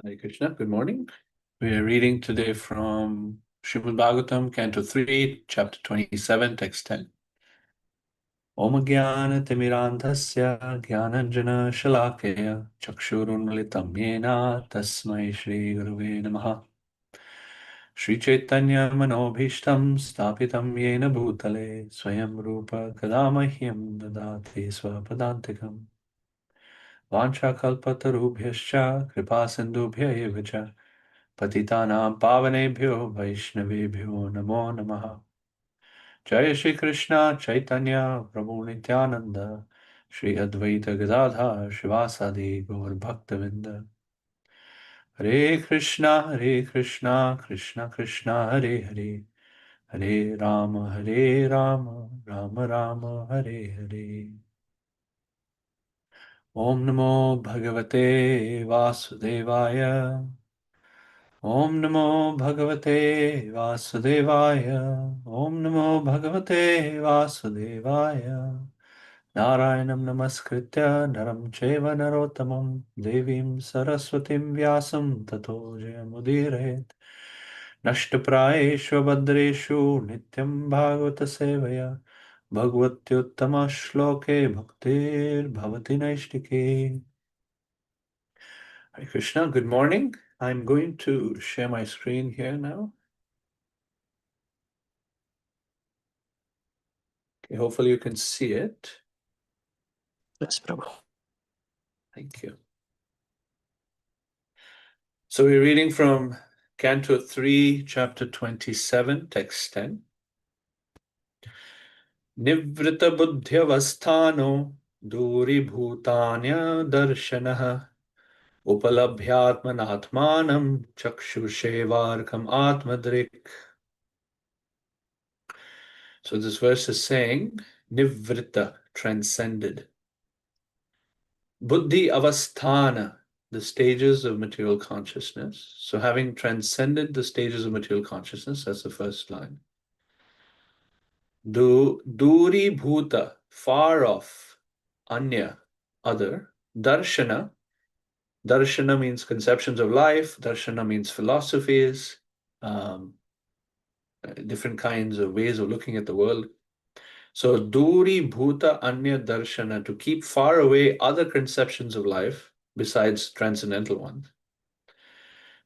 Hare Krishna, good morning. We are reading today from Srimad Bhagavatam, Canto 3, Chapter 27, Text 10. Om Jnana Timirandhasya Jnananjana Shalakaya Chakshurunmilitam Yena Tasmai Shri Guruve Namaha Shri Chaitanya Manobhishtam Stapitam Yena Bhutale Swayam Rupa Kadamahyam Dadati Swapadantikam Vanchakalpatarubhyascha Kripa Sindhubhya eva cha Patitanam Pavanebhyo Vaishnavebhyo Namo Namaha. Jaya Shri Krishna Chaitanya Prabhu Nityananda Shri Advaita Gadadha Shivasadi Gaur Bhaktavinda. Hare Krishna Krishna Krishna Hare Hare Hare Rama Rama Rama Hare Hare. Om Namo Bhagavate Vasudevaya. Om Namo Bhagavate Vasudevaya. Om Namo Bhagavate Vasudevaya. Narayanam Namaskritya Naram Cheva Narottamam Devim Saraswatim Vyasam Tato Jayamudire Nashtaprayeshu Badreshu Nityam Bhagavata Sevaya Bhagavatyuttama Shloke Bhaktir Bhavati Naishtike. Hare Krishna, good morning. I'm going to share my screen here now. Okay, hopefully you can see it. Yes, Prabhu. Thank you. So we're reading from Canto 3, Chapter 27, Text 10. Nivrita buddhyavasthano duri bhutanya darshanaha upalabhyatmanatmanam chakshushevarkam atmadrik. So this verse is saying Nivrita, transcended. Buddhi avasthana, the stages of material consciousness. So having transcended the stages of material consciousness, that's the first line. Duri bhuta, far off. Anya, other. Darshana, darshana means conceptions of life. Darshana means philosophies, different kinds of ways of looking at the world. So duri bhuta anya darshana, to keep far away other conceptions of life besides transcendental ones.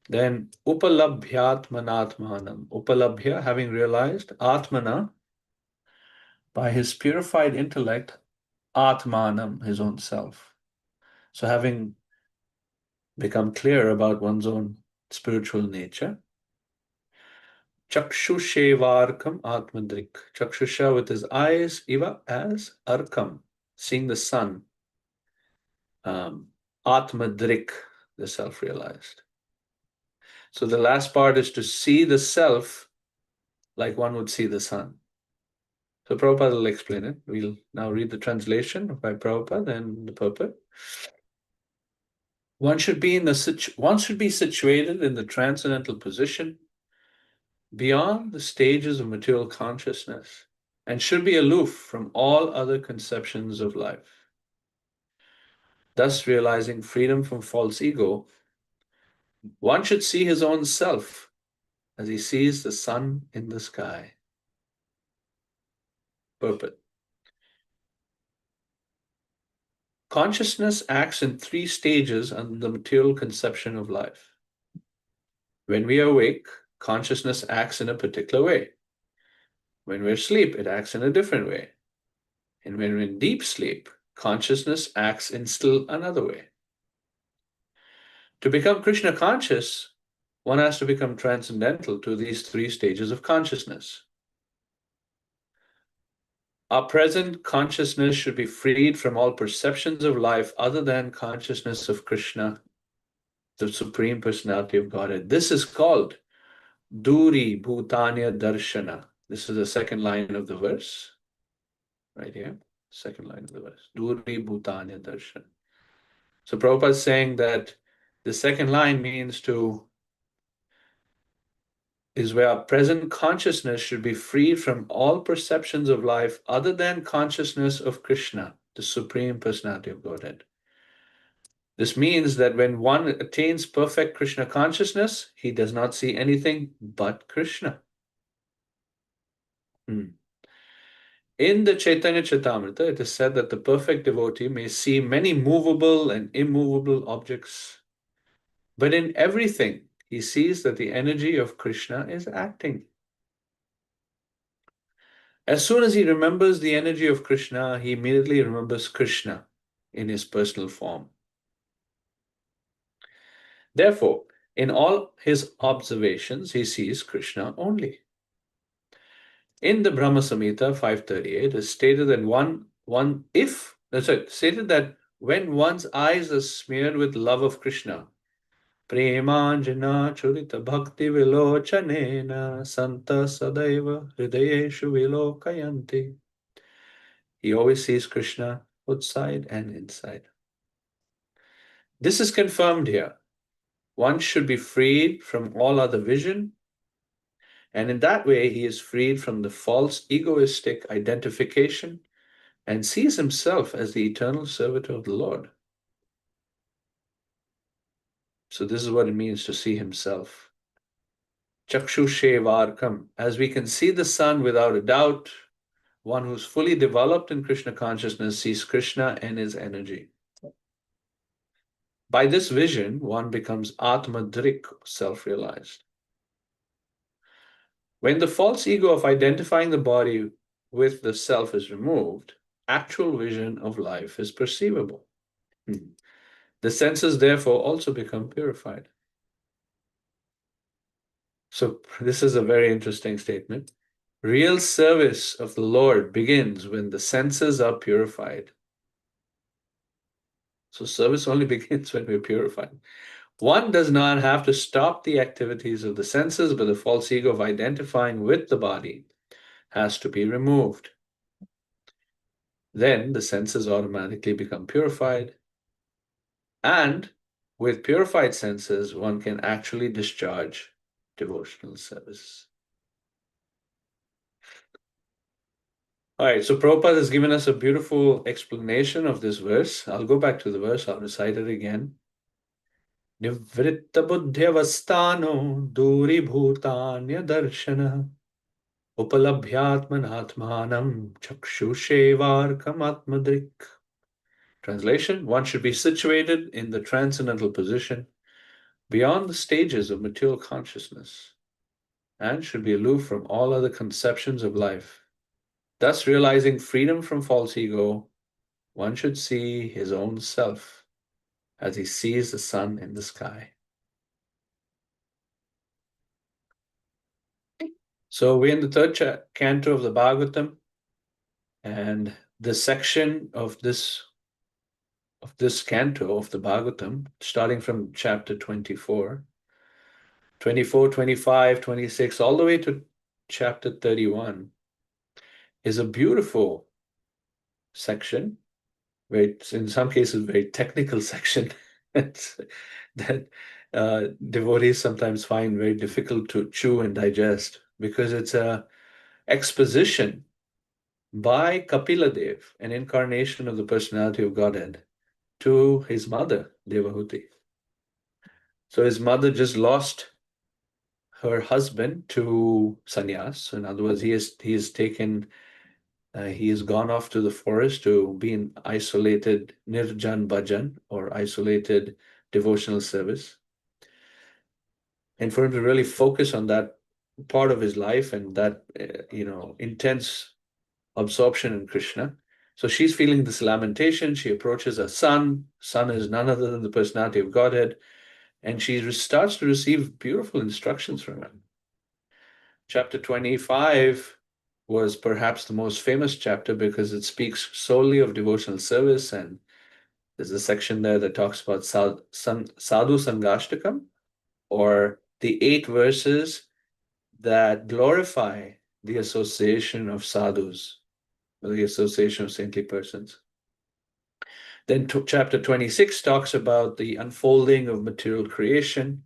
Then upalabhyatmanatmanam, upalabhya, having realized, atmana, by his purified intellect, atmanam, his own self. So having become clear about one's own spiritual nature, chakshushevarkam atmadrik, chakshusha with his eyes, iva as arkam, seeing the sun, atmadrik, the self-realized. So the last part is to see the self like one would see the sun. So Prabhupada will explain it. We'll now read the translation by Prabhupada and the purport. One should be situated in the transcendental position beyond the stages of material consciousness and should be aloof from all other conceptions of life, thus realizing freedom from false ego. One should see his own self as he sees the sun in the sky. Purport. Consciousness acts in three stages under the material conception of life. When we are awake, consciousness acts in a particular way. When we're asleep, it acts in a different way. And when we're in deep sleep, consciousness acts in still another way. To become Krishna conscious, one has to become transcendental to these three stages of consciousness. Our present consciousness should be freed from all perceptions of life other than consciousness of Krishna, the Supreme Personality of Godhead. This is called Duri Bhutanya Darshana. This is the second line of the verse, right here, second line of the verse. Duri Bhutanya Darshana. So Prabhupada is saying that the second line means is where our present consciousness should be freed from all perceptions of life other than consciousness of Krishna, the Supreme Personality of Godhead. This means that when one attains perfect Krishna consciousness, he does not see anything but Krishna. In the Chaitanya Charitamrita, it is said that the perfect devotee may see many movable and immovable objects, but in everything, he sees that the energy of Krishna is acting. As soon as he remembers the energy of Krishna, he immediately remembers Krishna in his personal form. Therefore, in all his observations, he sees Krishna only. In the Brahma Samhita 538, it is stated that when one's eyes are smeared with love of Krishna, Premanjana Churita Bhakti Vilochanena Santa Sadaiva Hridayeshu Vilokayanti. He always sees Krishna outside and inside. This is confirmed here. One should be freed from all other vision, and in that way he is freed from the false egoistic identification and sees himself as the eternal servitor of the Lord. So this is what it means to see himself. Chakshushe Varkam. As we can see the sun without a doubt, one who's fully developed in Krishna consciousness sees Krishna and his energy. By this vision, one becomes Atmadrik, self-realized. When the false ego of identifying the body with the self is removed, actual vision of life is perceivable. The senses therefore also become purified. So this is a very interesting statement. Real service of the Lord begins when the senses are purified. So service only begins when we're purified. One does not have to stop the activities of the senses, but the false ego of identifying with the body has to be removed. Then the senses automatically become purified. And with purified senses, one can actually discharge devotional service. All right, so Prabhupada has given us a beautiful explanation of this verse. I'll go back to the verse, I'll recite it again. Nivritta buddhyavastano duri bhutanya darshana upalabhyatmanatmanam chakshushevarkamatmadrik. Translation: one should be situated in the transcendental position beyond the stages of material consciousness and should be aloof from all other conceptions of life. Thus, realizing freedom from false ego, one should see his own self as he sees the sun in the sky. So we're in the third canto of the Bhagavatam, and the section of this canto of the Bhagavatam, starting from chapter 24, 25, 26, all the way to chapter 31, is a beautiful section, very, in some cases, very technical section that devotees sometimes find very difficult to chew and digest, because it's a exposition by Kapila Dev, an incarnation of the personality of Godhead, to his mother, Devahuti. So his mother just lost her husband to sannyas. In other words, he has gone off to the forest to be in isolated nirjan bhajan, or isolated devotional service. And for him to really focus on that part of his life and that intense absorption in Krishna. So she's feeling this lamentation. She approaches her son. Son is none other than the personality of Godhead. And she starts to receive beautiful instructions from him. Chapter 25 was perhaps the most famous chapter because it speaks solely of devotional service. And there's a section there that talks about Sadhu Sangashtakam, or the 8 verses that glorify the association of sadhus, or the association of saintly persons. Then chapter 26 talks about the unfolding of material creation.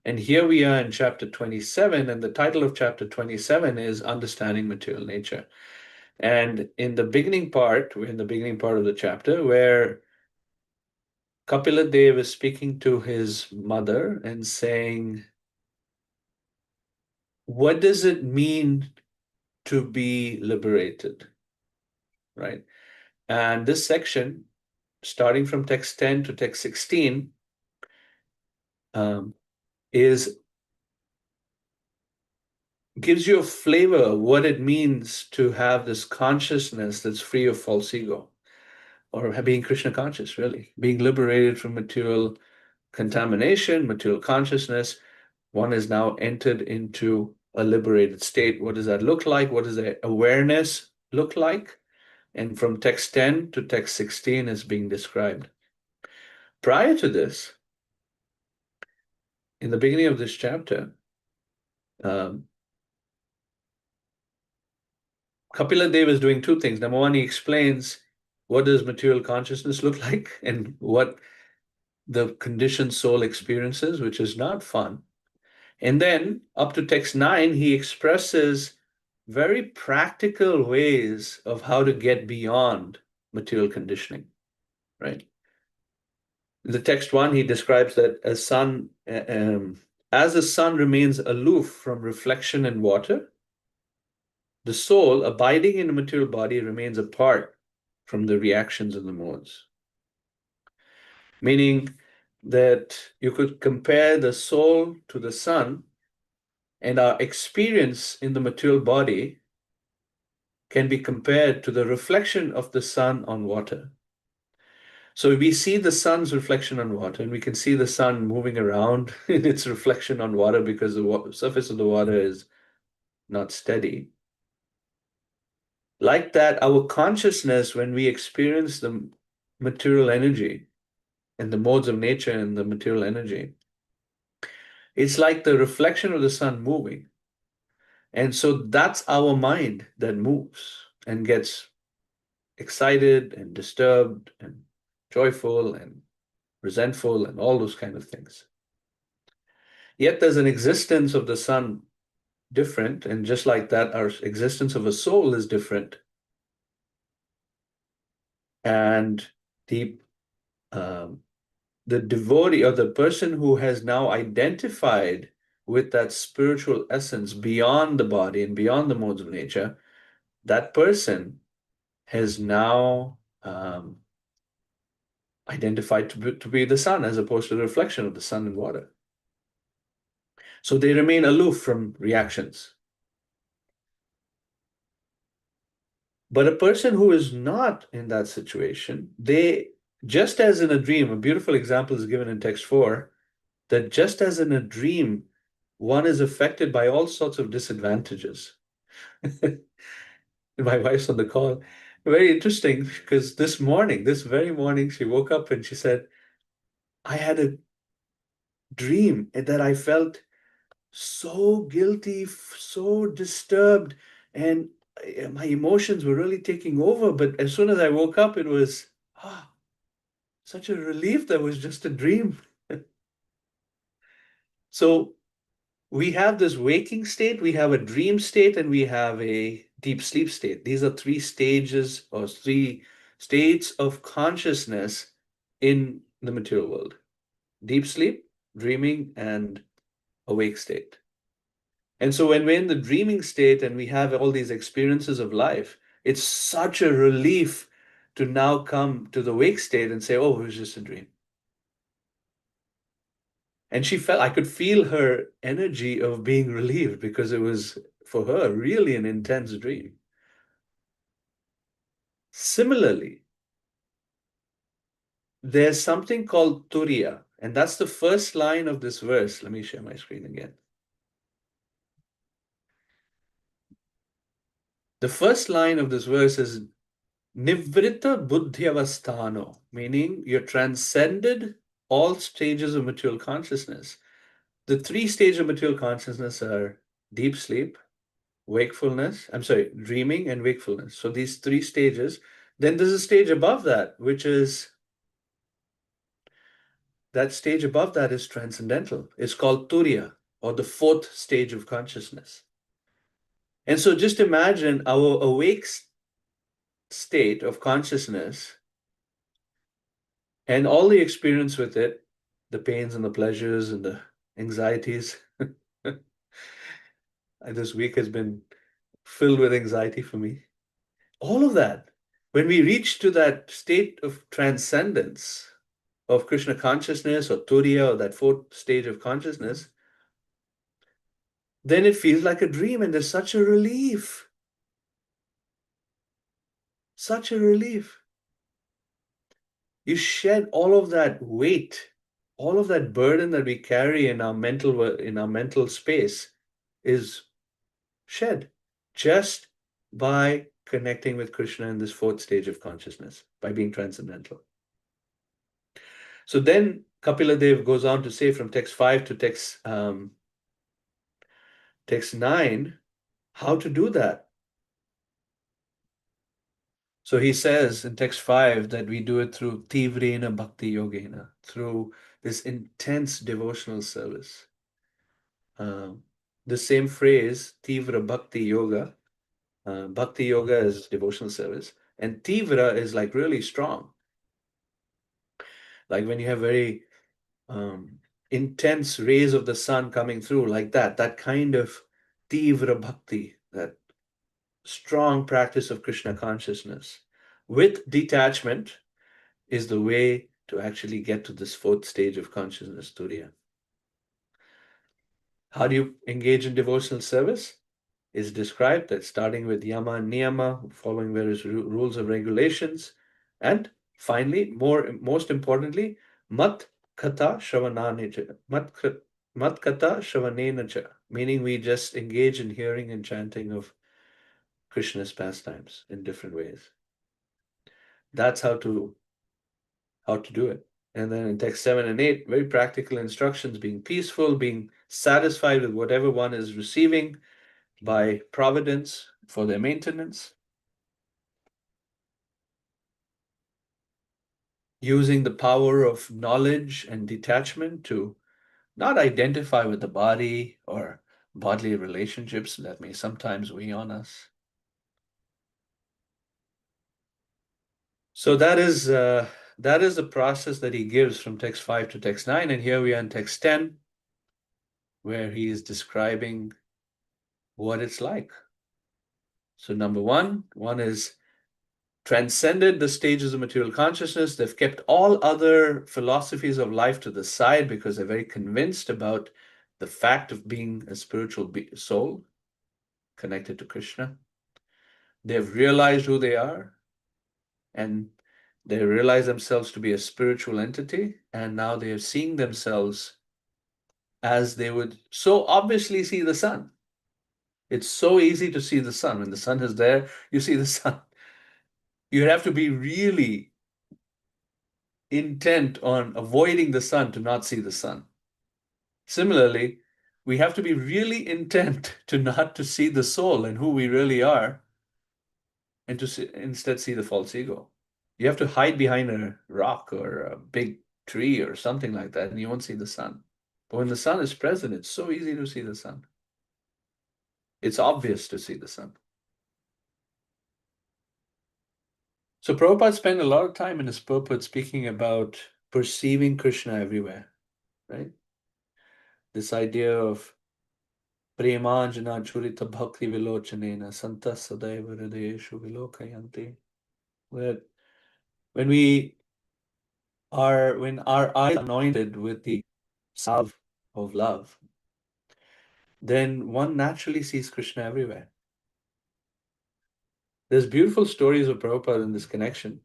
And here we are in chapter 27, and the title of chapter 27 is Understanding Material Nature. And in the beginning part, we're in the beginning part of the chapter, where Kapila Dev is speaking to his mother and saying, what does it mean to be liberated? Right? And this section, starting from text 10 to text 16, gives you a flavor of what it means to have this consciousness that's free of false ego, or being Krishna conscious, really, being liberated from material contamination, material consciousness. One is now entered into a liberated state. What does that look like? What does the awareness look like? And from text 10 to text 16 is being described. Prior to this, in the beginning of this chapter, Kapila Dev is doing two things. Number one, he explains what does material consciousness look like and what the conditioned soul experiences, which is not fun. And then up to text 9, he expresses very practical ways of how to get beyond material conditioning, right? In the text 1, he describes that as the sun remains aloof from reflection and water, the soul abiding in a material body remains apart from the reactions of the modes. Meaning that you could compare the soul to the sun, and our experience in the material body can be compared to the reflection of the sun on water. So we see the sun's reflection on water, and we can see the sun moving around in its reflection on water because the surface of the water is not steady. Like that, our consciousness, when we experience the material energy and the modes of nature and the material energy, it's like the reflection of the sun moving. And so that's our mind that moves and gets excited and disturbed and joyful and resentful and all those kind of things. Yet there's an existence of the sun different, and just like that, our existence of a soul is different. And the devotee or the person who has now identified with that spiritual essence beyond the body and beyond the modes of nature, that person has now identified to be the sun as opposed to the reflection of the sun and water. So they remain aloof from reactions. But a person who is not in that situation, just as in a dream, a beautiful example is given in text 4, that just as in a dream, one is affected by all sorts of disadvantages. My wife's on the call. Very interesting, because this very morning, she woke up and she said, I had a dream that I felt so guilty, so disturbed, and my emotions were really taking over. But as soon as I woke up, it was such a relief that was just a dream. So we have this waking state, we have a dream state, and we have a deep sleep state. These are three stages or three states of consciousness in the material world: deep sleep, dreaming, and awake state. And so when we're in the dreaming state and we have all these experiences of life, it's such a relief to now come to the wake state and say, oh, it was just a dream. And I could feel her energy of being relieved because it was, for her, really an intense dream. Similarly, there's something called turiya, and that's the first line of this verse. Let me share my screen again. The first line of this verse is Nivrita Buddhyavasthano, meaning you're transcended all stages of material consciousness. The three stages of material consciousness are deep sleep, dreaming and wakefulness. So these three stages. Then there's a stage above that, that stage above that is transcendental. It's called Turiya, or the fourth stage of consciousness. And so just imagine our awake state of consciousness And all the experience with it, the pains and the pleasures and the anxieties. This week has been filled with anxiety for me. All of that, when we reach to that state of transcendence of Krishna consciousness or Turiya or that fourth stage of consciousness, then it feels like a dream and there's such a relief. Such a relief. You shed all of that weight, all of that burden that we carry in our mental space is shed just by connecting with Krishna in this fourth stage of consciousness, by being transcendental. So then Kapila Dev goes on to say from text 5 to text 9, how to do that. So he says in text 5 that we do it through Tivrena Bhakti Yogena, through this intense devotional service. The same phrase, Tivra Bhakti Yoga, Bhakti Yoga is devotional service, and Tivra is like really strong. Like when you have very intense rays of the sun coming through, like that kind of Tivra Bhakti, that strong practice of Krishna consciousness with detachment is the way to actually get to this fourth stage of consciousness, Turiya. How do you engage in devotional service? Is described that starting with yama and niyama, following various rules and regulations, and finally, most importantly, mat kata shravananacha, mat kata shravananacha, meaning we just engage in hearing and chanting of Krishna's pastimes in different ways. That's how to do it. And then in text 7 and 8, very practical instructions, being peaceful, being satisfied with whatever one is receiving by providence for their maintenance, using the power of knowledge and detachment to not identify with the body or bodily relationships that may sometimes weigh on us. So that is the process that he gives from text 5 to text 9, and here we are in text 10, where he is describing what it's like. So number one is transcended the stages of material consciousness. They've kept all other philosophies of life to the side because they're very convinced about the fact of being a spiritual soul connected to Krishna. They've realized who they are, and they realize themselves to be a spiritual entity, and now they are seeing themselves as they would so obviously see the sun. It's so easy to see the sun. When the sun is there, you see the sun. You have to be really intent on avoiding the sun to not see the sun. Similarly, we have to be really intent to not to see the soul and who we really are, and to instead see the false ego. You have to hide behind a rock or a big tree or something like that, and you won't see the sun. But when the sun is present, it's so easy to see the sun. It's obvious to see the sun. So Prabhupada spent a lot of time in his purport speaking about perceiving Krishna everywhere, right? This idea of Premanjana Churita Bhakti Vilochanena Santa Sadaiva Hridayeshu Vilokayanti. Where when our eyes are anointed with the salve of love, then one naturally sees Krishna everywhere. There's beautiful stories of Prabhupada in this connection.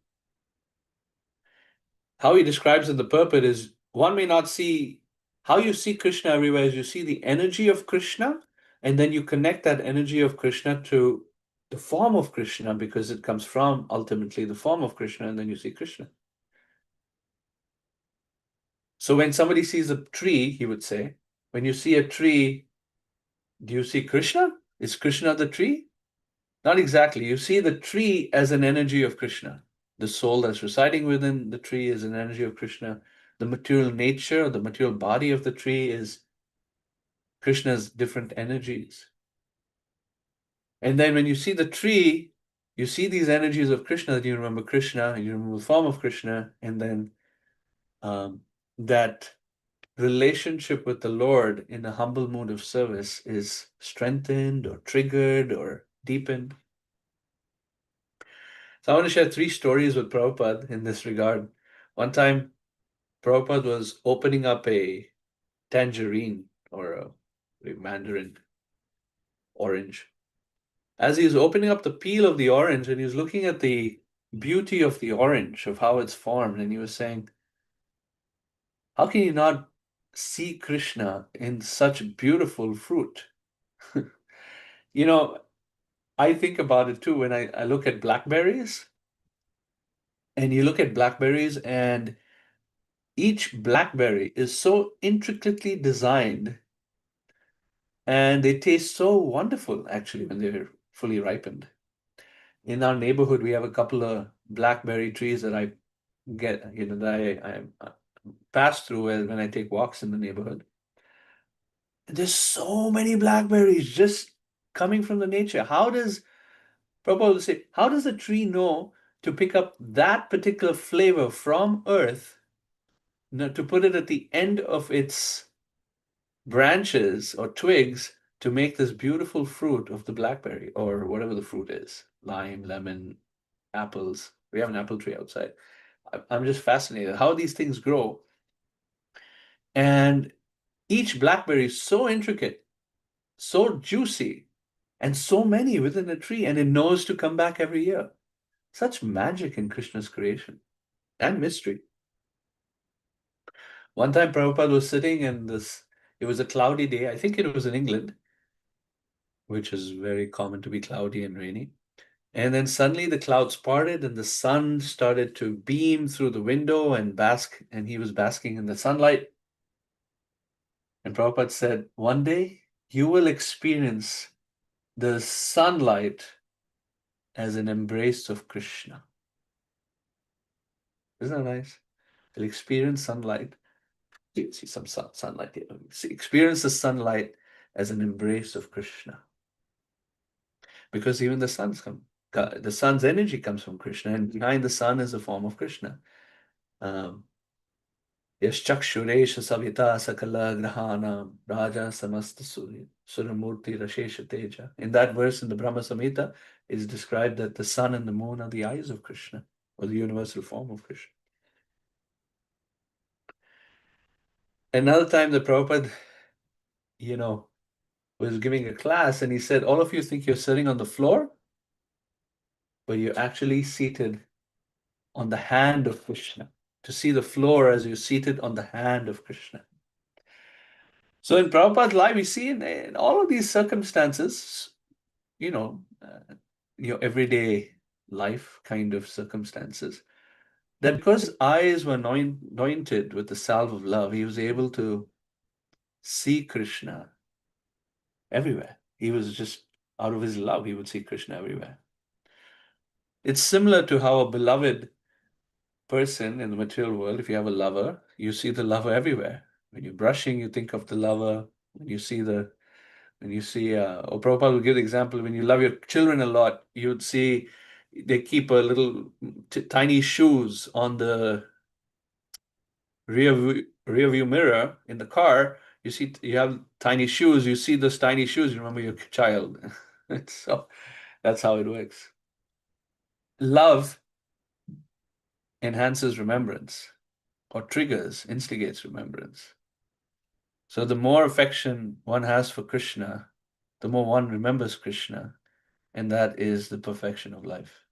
How he describes in the purport is one may not see how you see Krishna everywhere is you see the energy of Krishna, and then you connect that energy of Krishna to the form of Krishna because it comes from ultimately the form of Krishna, and then you see Krishna. So when somebody sees a tree, he would say, when you see a tree, do you see Krishna? Is Krishna the tree? Not exactly. You see the tree as an energy of Krishna. The soul that's residing within the tree is an energy of Krishna. The material nature, the material body of the tree is Krishna's different energies. And then when you see the tree, you see these energies of Krishna, that you remember Krishna, and you remember the form of Krishna, and then that relationship with the Lord in a humble mood of service is strengthened or triggered or deepened. So I want to share 3 stories with Prabhupada in this regard. One time, Prabhupada was opening up a tangerine or a mandarin orange. As he was opening up the peel of the orange and he was looking at the beauty of the orange, of how it's formed, and he was saying, how can you not see Krishna in such beautiful fruit? You know, I think about it too when I look at blackberries, and you look at blackberries, and each blackberry is so intricately designed, and they taste so wonderful actually when they're fully ripened. In our neighborhood, we have a couple of blackberry trees that I get, that I pass through when I take walks in the neighborhood. And there's so many blackberries just coming from the nature. How does Prabhupada will say, how does a tree know to pick up that particular flavor from earth, to put it at the end of its branches or twigs to make this beautiful fruit of the blackberry or whatever the fruit is, lime, lemon, apples. We have an apple tree outside. I'm just fascinated how these things grow. And each blackberry is so intricate, so juicy, and so many within a tree, and it knows to come back every year. Such magic in Krishna's creation and mystery. One time Prabhupada was sitting in it was a cloudy day. I think it was in England, which is very common to be cloudy and rainy. And then suddenly the clouds parted and the sun started to beam through the window and bask, and he was basking in the sunlight. And Prabhupada said, one day you will experience the sunlight as an embrace of Krishna. Isn't that nice? You'll experience sunlight. You see some sunlight here. Experience the sunlight as an embrace of Krishna. Because even the sun's energy comes from Krishna, and behind the sun is a form of Krishna. Yaschakshuresha savita sakala grahana raja samasta suramurti rashesha teja. In that verse in the Brahma Samhita, is described that the sun and the moon are the eyes of Krishna, or the universal form of Krishna. Another time the Prabhupada, was giving a class, and he said, all of you think you're sitting on the floor, but you're actually seated on the hand of Krishna. To see the floor as you're seated on the hand of Krishna. So in Prabhupada's life, we see in all of these circumstances, your everyday life kind of circumstances, that because eyes were anointed with the salve of love, he was able to see Krishna everywhere. He was just out of his love, he would see Krishna everywhere. It's similar to how a beloved person in the material world, if you have a lover, you see the lover everywhere. When you're brushing, you think of the lover. When you see, or Prabhupada will give the example, when you love your children a lot, you'd see they keep a little tiny shoes on the rear view mirror in the car. You have tiny shoes, you see those tiny shoes, you remember your child. So that's how it works. Love enhances remembrance, or instigates remembrance. So the more affection one has for Krishna, the more one remembers Krishna, and that is the perfection of life.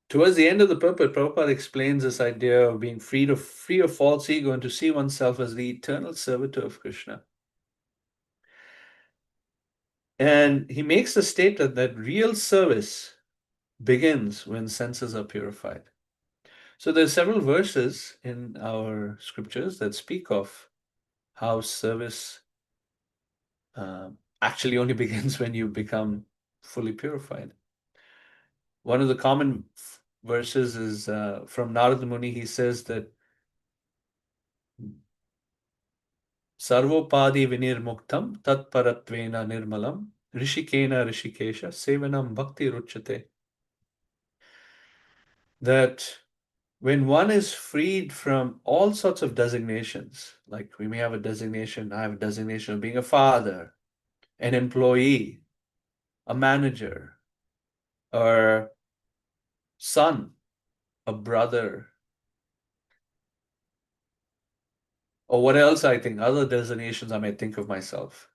Towards the end of the purport, Prabhupada explains this idea of being free of false ego and to see oneself as the eternal servitor of Krishna. And he makes the statement that real service begins when senses are purified. So there's several verses in our scriptures that speak of how service actually only begins when you become fully purified. One of the common verses is from Narada Muni. He says that Sarvopadi vinirmuktam tat paratvena nirmalam rishikena rishikesha sevanam bhakti ruchate. that when one is freed from all sorts of designations, like we may have a designation, I have a designation of being a father, an employee, a manager, or son, a brother, or what else I think, other designations I may think of myself.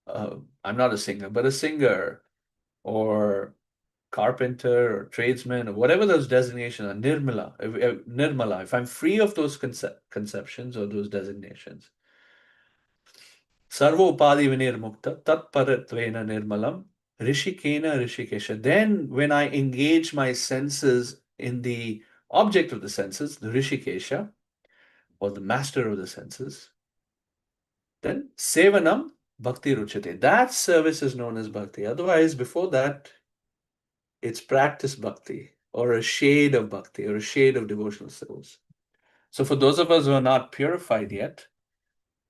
I'm not a singer, but a singer, or carpenter, or tradesman, or whatever those designations are, nirmala, if I'm free of those conceptions or those designations, sarvo upadi vinirmukta tatparatvena nirmalam rishikena rishikesha. Then when I engage my senses in the object of the senses, the rishikesha, or the master of the senses, then sevanam bhakti ruchate. That service is known as bhakti. Otherwise, before that, it's practice bhakti, or a shade of bhakti, or a shade of devotional service. So for those of us who are not purified yet,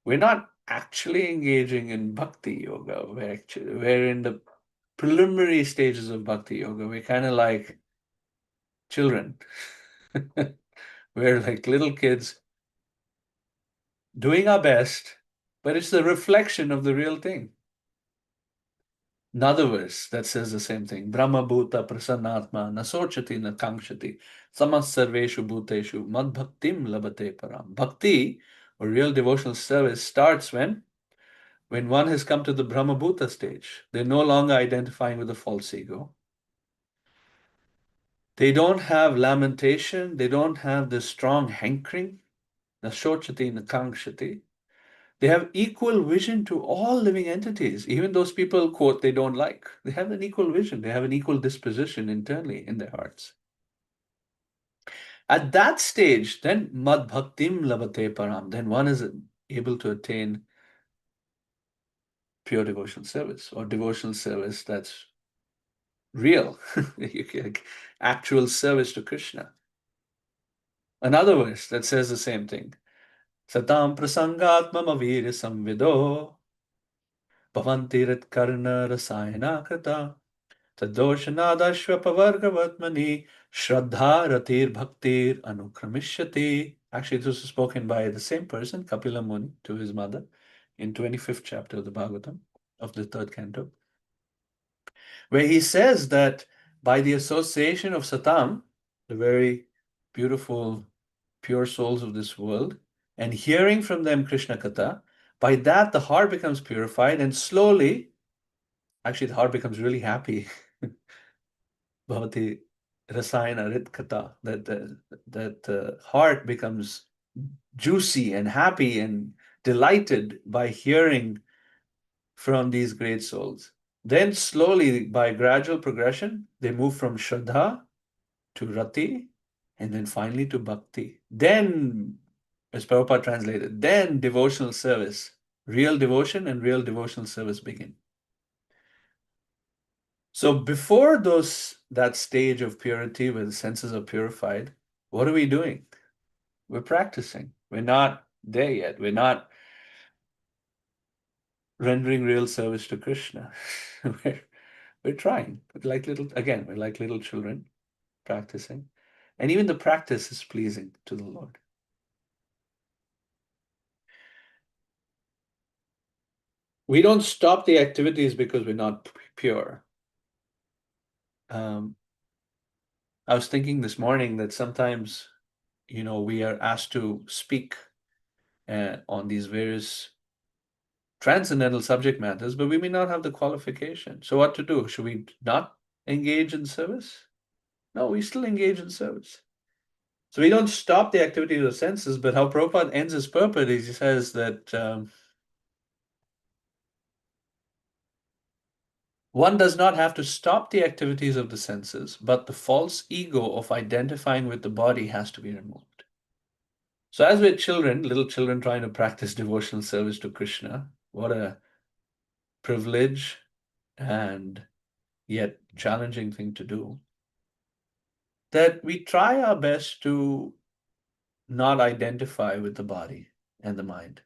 we're not actually engaging in bhakti yoga. We're in the preliminary stages of bhakti yoga. We're kind of like children. We're like little kids doing our best, but it's the reflection of the real thing. Another verse that says the same thing. Brahma bhuta prasannatma nasochati na kankshati samas sarveshu bhuteshu mad bhaktim labate param. Bhakti, or real devotional service, starts when one has come to the Brahma bhuta stage. They're no longer identifying with the false ego. They don't have lamentation. They don't have this strong hankering. Nasochati na kankshati. They have equal vision to all living entities, even those people, quote, they don't like. They have an equal vision. They have an equal disposition internally in their hearts. At that stage, then mad bhaktim labate param, then one is able to attain pure devotional service, or devotional service that's real, like actual service to Krishna. Another verse that says the same thing. Satam prasangatmam avir samvido bhavantirat karna rasayana krata Tadoshanadashvapavargavatmani Shraddha Ratir Bhaktir Anukramishyati. Actually, this was spoken by the same person, Kapila Muni, to his mother in 25th chapter of the Bhagavatam, of the third canto, where he says that by the association of Satam, the very beautiful, pure souls of this world, and hearing from them Krishna Katha, by that the heart becomes purified, and slowly, actually, the heart becomes really happy. Bhavati Rasayana Ritkata, that heart becomes juicy and happy and delighted by hearing from these great souls. Then slowly, by gradual progression, they move from Shraddha to Rati, and then finally to Bhakti. Then, as Prabhupada translated, then devotional service, real devotion and real devotional service begin. So before that stage of purity where the senses are purified, what are we doing? We're practicing. We're not there yet. We're not rendering real service to Krishna. we're trying. We're like little children practicing. And even the practice is pleasing to the Lord. We don't stop the activities because we're not pure. I was thinking this morning that sometimes, we are asked to speak on these various transcendental subject matters, but we may not have the qualification. So what to do? Should we not engage in service? No, we still engage in service. So we don't stop the activity of the senses, but how Prabhupada ends his purport is he says that one does not have to stop the activities of the senses, but the false ego of identifying with the body has to be removed. So as we're children, little children trying to practice devotional service to Krishna, what a privilege and yet challenging thing to do, that we try our best to not identify with the body and the mind.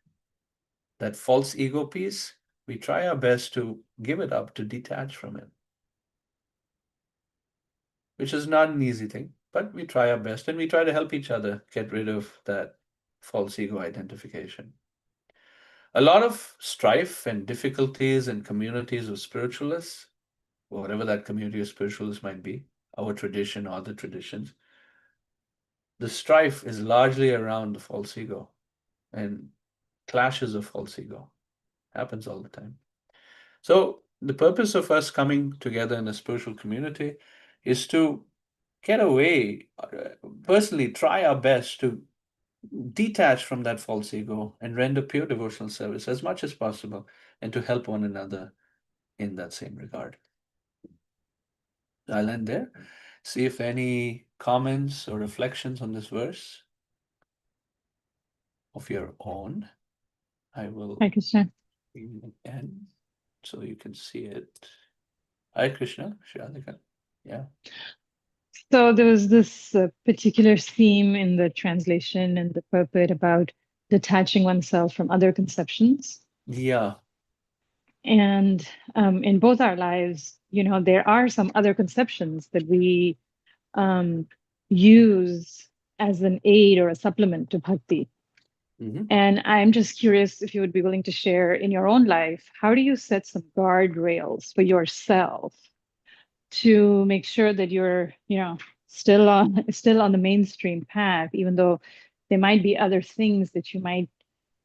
That false ego piece, we try our best to give it up, to detach from it, which is not an easy thing, but we try our best and we try to help each other get rid of that false ego identification. A lot of strife and difficulties in communities of spiritualists, whatever that community of spiritualists might be, our tradition or other traditions, the strife is largely around the false ego and clashes of false ego. Happens all the time. So the purpose of us coming together in a spiritual community is to get away, personally try our best to detach from that false ego and render pure devotional service as much as possible and to help one another in that same regard. I'll end there. See if any comments or reflections on this verse of your own. I will Hi, Krishna. read it again so you can see it. Hi, Krishna. Shradhika. Yeah. So there was this particular theme in the translation and the purport about detaching oneself from other conceptions. Yeah. And in both our lives, there are some other conceptions that we use as an aid or a supplement to bhakti. Mm-hmm. And I'm just curious if you would be willing to share in your own life, how do you set some guardrails for yourself to make sure that you're, still on the mainstream path, even though there might be other things that you might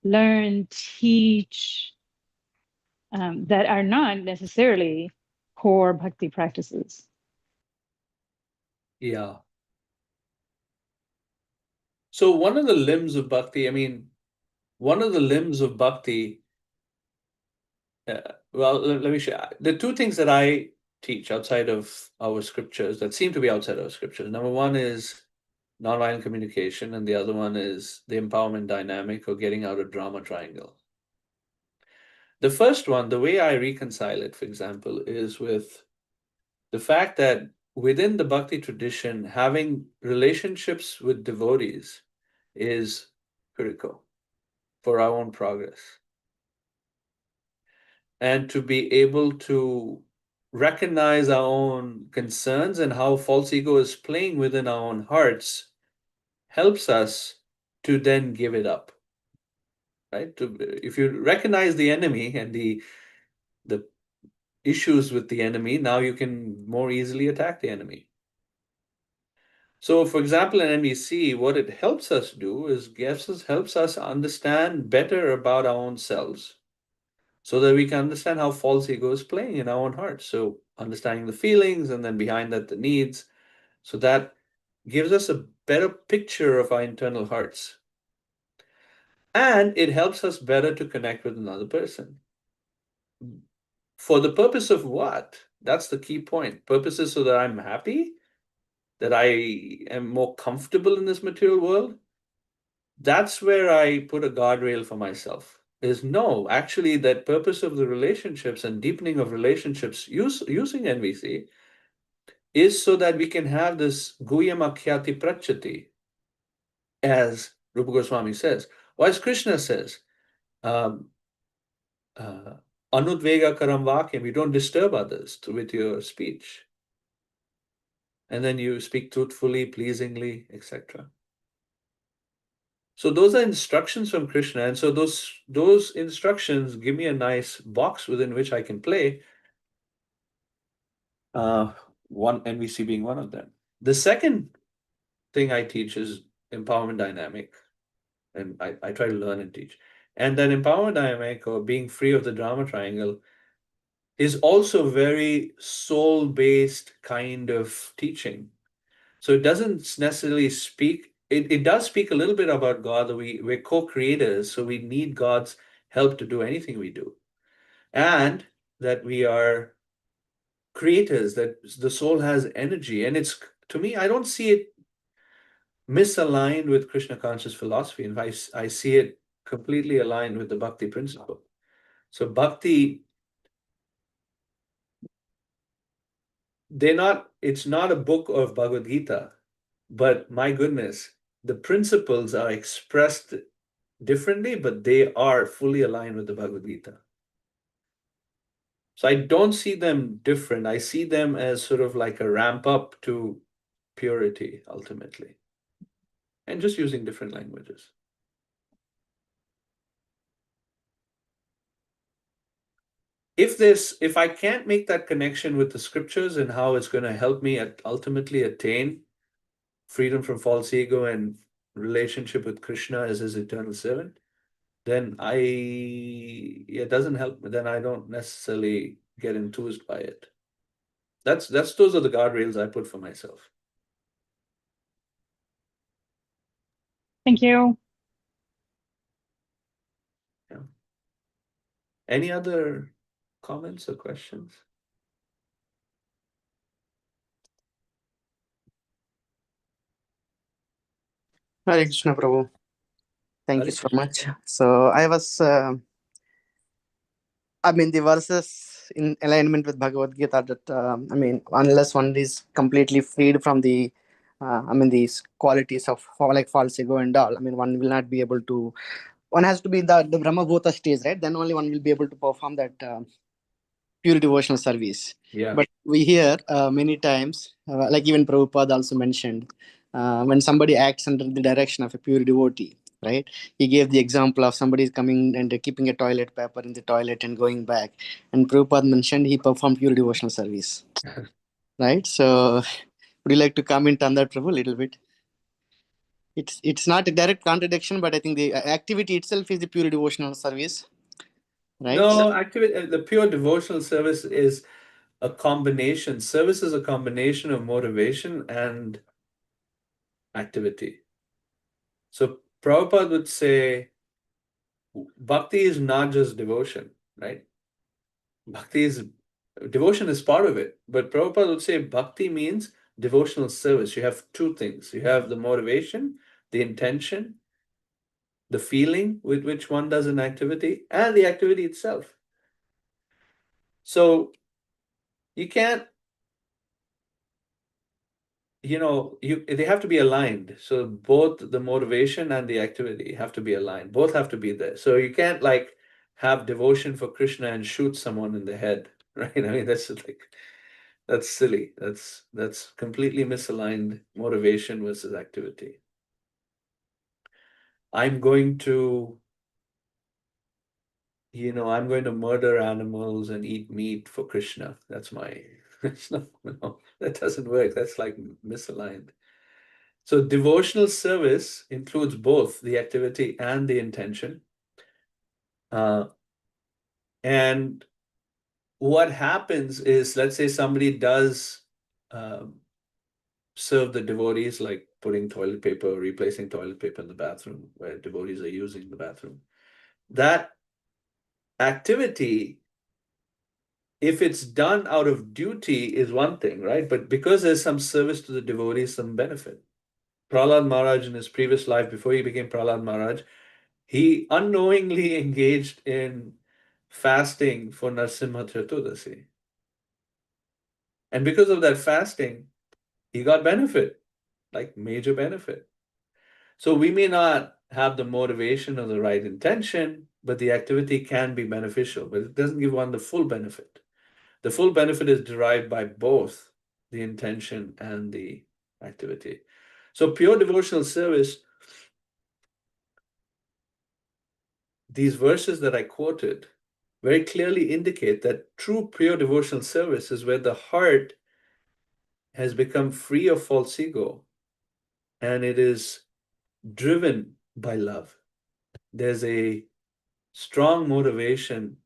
learn, teach, that are not necessarily core bhakti practices? Yeah. So one of the limbs of bhakti, well, let me share. The two things that I teach outside of our scriptures that seem to be outside our scriptures. Number one is nonviolent communication, and the other one is the empowerment dynamic or getting out of drama triangle. The first one, the way I reconcile it, for example, is with the fact that within the bhakti tradition, having relationships with devotees is critical for our own progress. And to be able to recognize our own concerns and how false ego is playing within our own hearts helps us to then give it up. Right? If you recognize the enemy and the issues with the enemy, now you can more easily attack the enemy. So, for example, in NVC, what it helps us do is helps us understand better about our own selves so that we can understand how false ego is playing in our own hearts. So, understanding the feelings and then behind that, the needs. So, that gives us a better picture of our internal hearts. And it helps us better to connect with another person. For the purpose of what? That's the key point. Purpose is so that I'm happy, that I am more comfortable in this material world. That's where I put a guardrail for myself. Is no, actually, that purpose of the relationships and deepening of relationships using NVC is so that we can have this Guyam Akhyati Prachati, as Rupa Goswami says. Or as Krishna says, Anudvega Karam Vakyam, you don't disturb others with your speech. And then you speak truthfully, pleasingly, etc. So those are instructions from Krishna, and so those instructions give me a nice box within which I can play. One NVC being one of them. The second thing I teach is empowerment dynamic, and I try to learn and teach. And that empowerment dynamic, or being free of the drama triangle, is also very soul-based kind of teaching. So it doesn't necessarily speak, it does speak a little bit about God, that we're co-creators, so we need God's help to do anything we do. And that we are creators, that the soul has energy. And it's, to me, I don't see it misaligned with Krishna conscious philosophy. In fact, I see it completely aligned with the bhakti principle. So bhakti, it's not a book of Bhagavad Gita, but my goodness, the principles are expressed differently, but they are fully aligned with the Bhagavad Gita. So I don't see them different. I see them as sort of like a ramp up to purity ultimately. And just using different languages. If I can't make that connection with the scriptures and how it's going to help me ultimately attain freedom from false ego and relationship with Krishna as his eternal servant, then it doesn't help me. Then I don't necessarily get enthused by it. Those are the guardrails I put for myself. Thank you. Yeah. Any other comments or questions? Hare Krishna, Prabhu. Thank you Hare so much. So I was, the verses in alignment with Bhagavad Gita that, unless one is completely freed from these qualities of like false ego and all, one will not be able to, one has to be the Brahma Bhuta stage, right? Then only one will be able to perform that pure devotional service. Yeah. But we hear many times, like even Prabhupada also mentioned, when somebody acts under the direction of a pure devotee, right? He gave the example of somebody coming and keeping a toilet paper in the toilet and going back. And Prabhupada mentioned he performed pure devotional service, right? So would you like to comment on that, Prabhu, a little bit? It's not a direct contradiction, but I think the activity itself is the pure devotional service, right? No, actually, the pure devotional service is a combination. Service is a combination of motivation and activity. So Prabhupada would say, bhakti is not just devotion, right? Devotion is part of it, but Prabhupada would say bhakti means devotional service. You have two things. You have the motivation, the intention, the feeling with which one does an activity, and the activity itself. So you can't, they have to be aligned. So both the motivation and the activity have to be aligned. Both have to be there. So you can't like have devotion for Krishna and shoot someone in the head, right? I mean, that's silly. That's completely misaligned motivation versus activity. I'm going to murder animals and eat meat for Krishna. That's no, that doesn't work. That's like misaligned. So devotional service includes both the activity and the intention. And what happens is, let's say somebody does serve the devotees, like putting toilet paper, replacing toilet paper in the bathroom where devotees are using the bathroom. That activity, if it's done out of duty, is one thing, right? But because there's some service to the devotees, some benefit. Prahlad Maharaj in his previous life, before he became Prahlad Maharaj, he unknowingly engaged in fasting for Narsimha Chaturdasi. And because of that fasting, he got benefit, like major benefit. So we may not have the motivation or the right intention, but the activity can be beneficial, but it doesn't give one the full benefit. The full benefit is derived by both the intention and the activity. So pure devotional service, these verses that I quoted very clearly indicate that true pure devotional service is where the heart has become free of false ego and it is driven by love. There's a strong motivation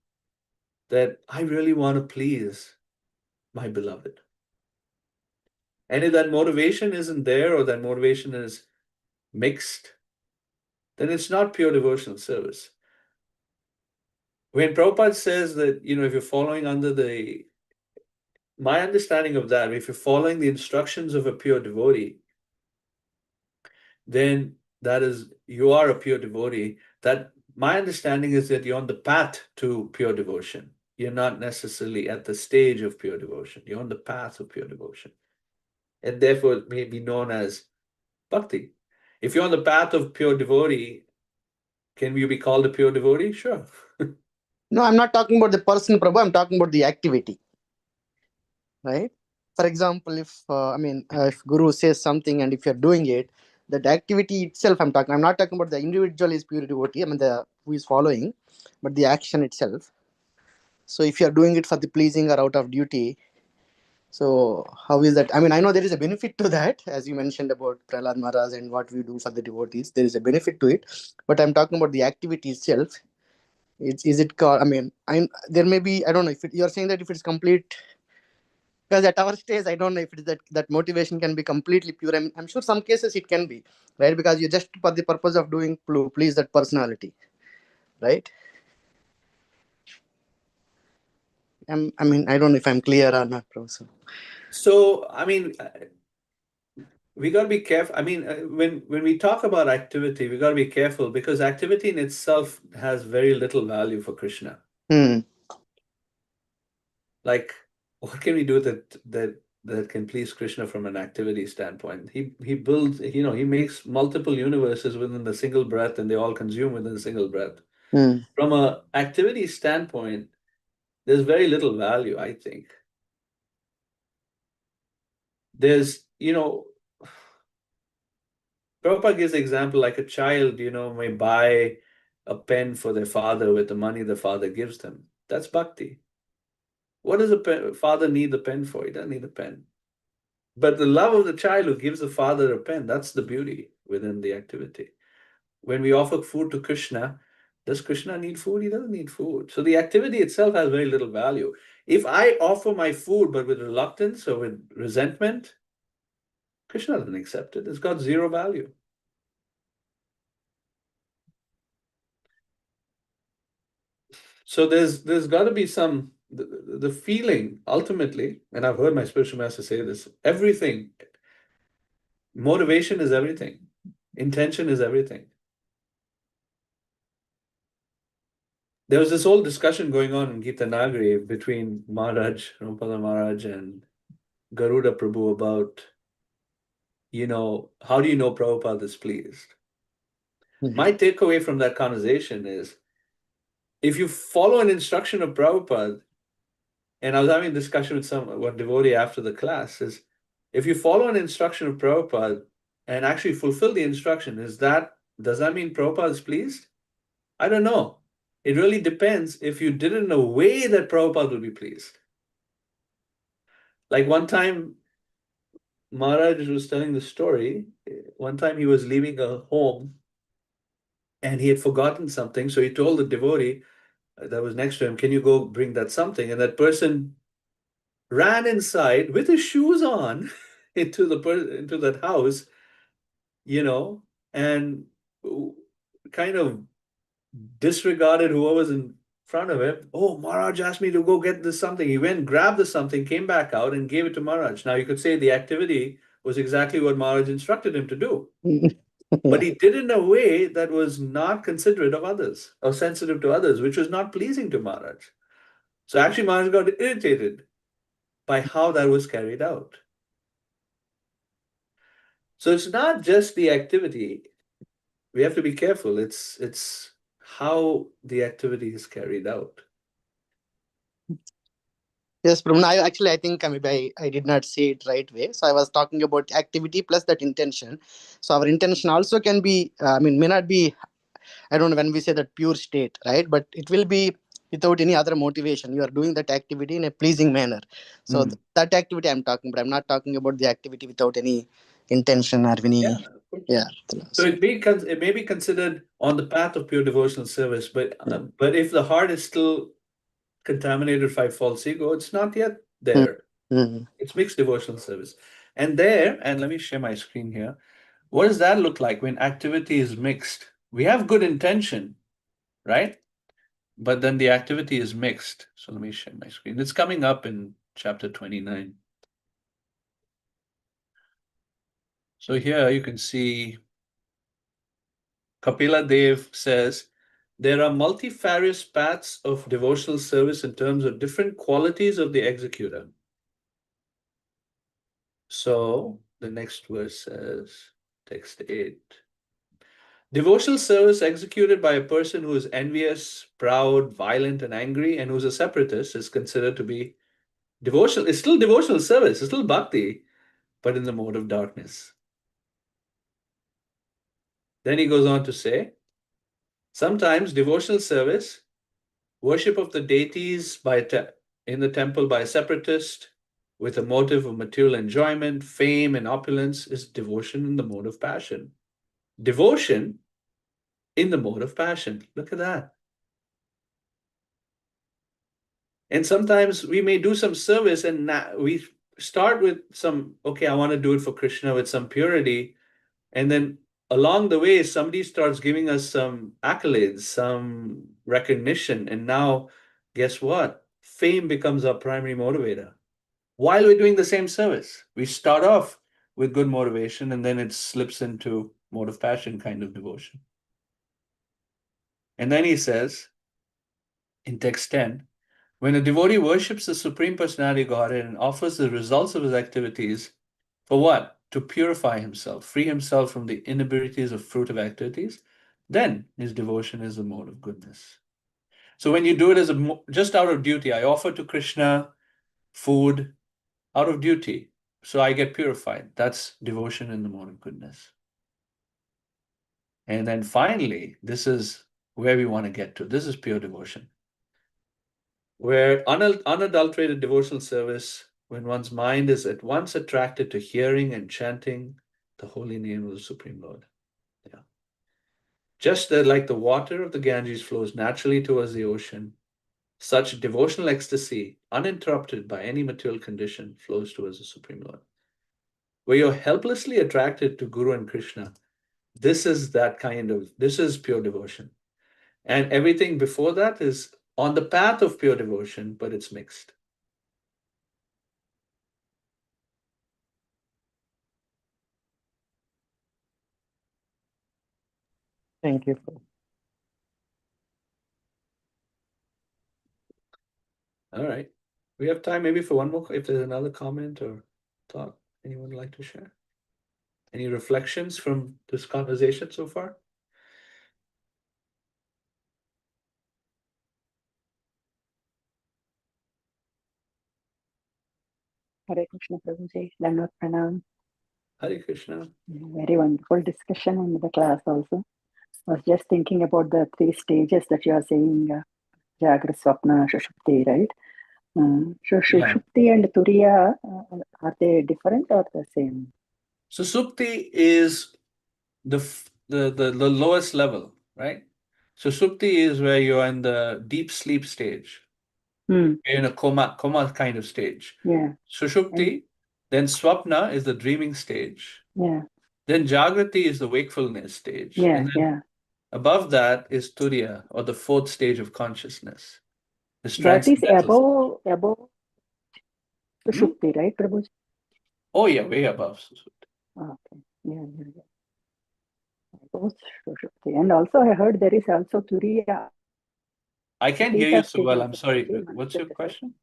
that I really want to please my beloved. And if that motivation isn't there or that motivation is mixed, then it's not pure devotional service. When Prabhupada says that, if you're following my understanding of that, if you're following the instructions of a pure devotee, then you are a pure devotee. That my understanding is that you're on the path to pure devotion. You're not necessarily at the stage of pure devotion. You're on the path of pure devotion. And therefore it may be known as bhakti. If you're on the path of pure devotee, can you be called a pure devotee? Sure. No, I'm not talking about the person, Prabhu. I'm talking about the activity, right? For example, if Guru says something and if you're doing it, that activity itself, I'm not talking about the individual is pure devotee, I mean the who is following, but the action itself. So if you're doing it for the pleasing or out of duty, so how is that? I mean, I know there is a benefit to that, as you mentioned about Prahlad Maharaj and what we do for the devotees. There is a benefit to it, but I'm talking about the activity itself. Is it called? I mean, there may be. I don't know if you're saying that if it's complete. Because at our stage, I don't know if it is that motivation can be completely pure. I'm sure some cases it can be, right? Because you just for the purpose of doing please that personality, right? I mean, I don't know if I'm clear or not, Professor. So, I mean, we got to be careful. I mean, when we talk about activity, we got to be careful because activity in itself has very little value for Krishna. Like, what can we do that can please Krishna from an activity standpoint? He builds, he makes multiple universes within the single breath, and they all consume within a single breath. From a activity standpoint, there's very little value, I think. There's, Prabhupada gives the example like a child, may buy a pen for their father with the money the father gives them. That's bhakti. What does a father need the pen for? He doesn't need a pen. But the love of the child who gives the father a pen, that's the beauty within the activity. When we offer food to Krishna, does Krishna need food? He doesn't need food. So the activity itself has very little value. If I offer my food but with reluctance or with resentment, Krishna doesn't accept it. It's got zero value. So there's got to be some the feeling ultimately, and I've heard my spiritual master say this, everything, motivation is everything, intention is everything. There was this whole discussion going on in Gita Nagari between Maharaj, Rampala Maharaj, and Garuda Prabhu about, how do you know Prabhupada is pleased? My takeaway from that conversation is, if you follow an instruction of Prabhupada, and I was having a discussion with one devotee after the class, is if you follow an instruction of Prabhupada and actually fulfill the instruction, does that mean Prabhupada is pleased? I don't know. It really depends if you did it in a way that Prabhupada will be pleased. Like one time, Maharaj was telling the story. One time he was leaving a home and he had forgotten something. So he told the devotee that was next to him, can you go bring that something? And that person ran inside with his shoes on into that house, and kind of disregarded whoever was in front of him. Oh, Maharaj asked me to go get this something. He went, grabbed the something, came back out and gave it to Maharaj. Now you could say the activity was exactly what Maharaj instructed him to do. But he did it in a way that was not considerate of others or sensitive to others, which was not pleasing to Maharaj. So actually Maharaj got irritated by how that was carried out. So it's not just the activity. We have to be careful. It's how the activity is carried out. Yes, Brahman. I think I did not say it right way. So I was talking about activity plus that intention. So our intention also can be, may not be, I don't know when we say that pure state, right? But it will be without any other motivation. You are doing that activity in a pleasing manner. So that activity I'm talking about. I'm not talking about the activity without any intention or any. Yeah. So it may be considered on the path of pure devotional service, but if the heart is still contaminated by false ego, it's not yet there. It's mixed devotional service. And let me share my screen here. What does that look like when activity is mixed? We have good intention, right? But then the activity is mixed. So let me share my screen. It's coming up in chapter 29. So here you can see Kapila Dev says, there are multifarious paths of devotional service in terms of different qualities of the executor. So the next verse says, text 8. Devotional service executed by a person who is envious, proud, violent, and angry, and who's a separatist is considered to be Devotional, it's still devotional service, it's still bhakti, but in the mode of darkness. Then he goes on to say, sometimes devotional service, worship of the deities in the temple by a separatist with a motive of material enjoyment, fame, and opulence is devotion in the mode of passion. Devotion in the mode of passion. Look at that. And sometimes we may do some service and we start with some, okay, I want to do it for Krishna with some purity. And then along the way, somebody starts giving us some accolades, some recognition. And now, guess what? Fame becomes our primary motivator. While we're doing the same service, we start off with good motivation and then it slips into mode of passion kind of devotion. And then he says in text 10, when a devotee worships the Supreme Personality of Godhead and offers the results of his activities, for what? To purify himself, free himself from the inabilities of fruitive activities, then his devotion is a mode of goodness. So when you do it as just out of duty, I offer to Krishna food out of duty, so I get purified. That's devotion in the mode of goodness. And then finally, this is where we want to get to. This is pure devotion, where unadulterated devotional service, when one's mind is at once attracted to hearing and chanting the holy name of the Supreme Lord. Yeah. Just like the water of the Ganges flows naturally towards the ocean, such devotional ecstasy, uninterrupted by any material condition, flows towards the Supreme Lord. Where you're helplessly attracted to Guru and Krishna, this is pure devotion. And everything before that is on the path of pure devotion, but it's mixed. Thank you. All right. We have time maybe for one more, if there's another comment or thought anyone would like to share. Any reflections from this conversation so far? Hare Krishna Prabhuji, Dandavat Pranam. Hare Krishna. Very wonderful discussion in the class also. I was just thinking about the 3 stages that you are saying, Jagra, Swapna, Shushupti, right? So Shushupti and Turiya, are they different or the same? So Supti is the lowest level, right? So Supti is where you're in the deep sleep stage. You're in a coma kind of stage. Yeah. Sushupti, then Swapna is the dreaming stage. Yeah. Then Jagrati is the wakefulness stage. Yeah, and then above that is Turiya, or the 4th stage of consciousness. That is above Sushupti, right, Prabhuji? Oh yeah, way above Sushupti. Okay. Yeah. Above Sushupti. And also I heard there is also Turiya. I can't hear you so well. I'm sorry. What's your question?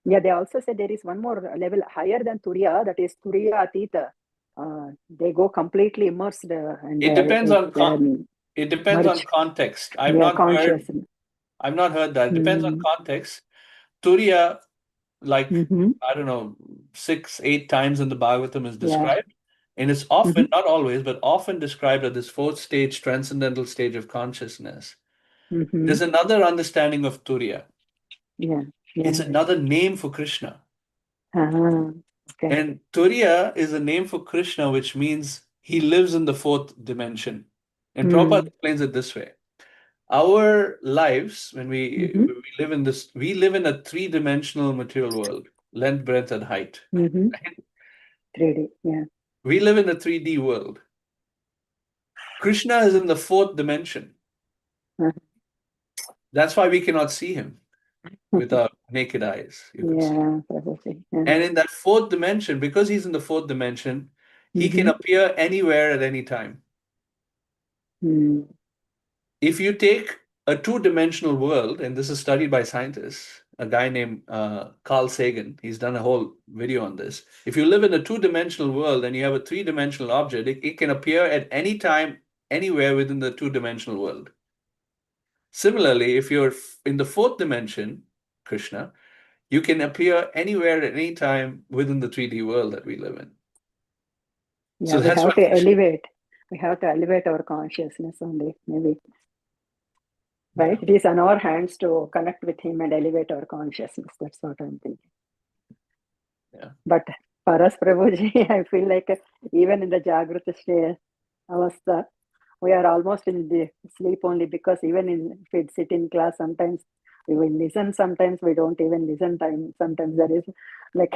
Yeah, they also said there is one more level higher than Turiya, that is Turiya Atita. They go completely immersed. And it depends on context. I've not heard that. It depends on context. Turiya, like I don't know, 6-8 times in the Bhagavatam is described. And it's often, not always, but often described as this 4th stage, transcendental stage of consciousness. There's another understanding of Turiya. Yeah. It's another name for Krishna. Okay. And Turiya is a name for Krishna, which means he lives in the 4th dimension. And Prabhupada explains it this way. Our lives, when we live in this, we live in a 3-dimensional material world, length, breadth, and height. 3D, yeah. We live in a 3D world. Krishna is in the 4th dimension. That's why we cannot see him with our naked eyes. Yeah. And in that 4th dimension, because he's in the 4th dimension, he can appear anywhere at any time. If you take a 2-dimensional world, and this is studied by scientists, a guy named Carl Sagan, he's done a whole video on this. If you live in a 2-dimensional world and you have a 3-dimensional object, it can appear at any time, anywhere within the 2-dimensional world. Similarly, if you're in the 4th dimension, Krishna, you can appear anywhere at any time within the 3D world that we live in. Yeah, So we that's have what to Krishna, elevate. We have to elevate our consciousness only, maybe. Right? yeah. It is on our hands to connect with him and elevate our consciousness. That's what I'm thinking. Yeah. But for us, Prabhuji, I feel like even in the Jagrata state, avastha, we are almost in the sleep only, because even if we sit in class, sometimes we will listen, sometimes we don't even listen. Sometimes there is like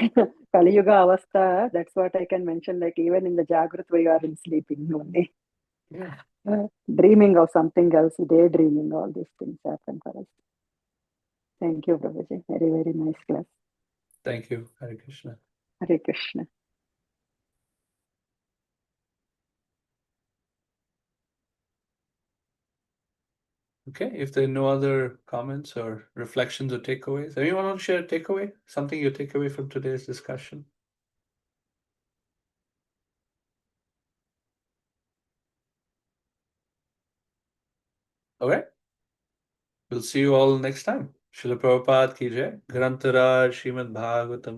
Kali Yuga avastha, that's what I can mention. Like even in the Jagrata, we are in sleeping only. Yeah. Dreaming of something else, daydreaming, all these things happen for us. Thank you, Prabhuji. Very, very nice class. Thank you, Hare Krishna. Hare Krishna. Okay, if there are no other comments or reflections or takeaways, anyone want to share a takeaway? Something you take away from today's discussion? Okay, we'll see you all next time. Srila Prabhupada ki jai. Grantharaj Srimad Bhagavatam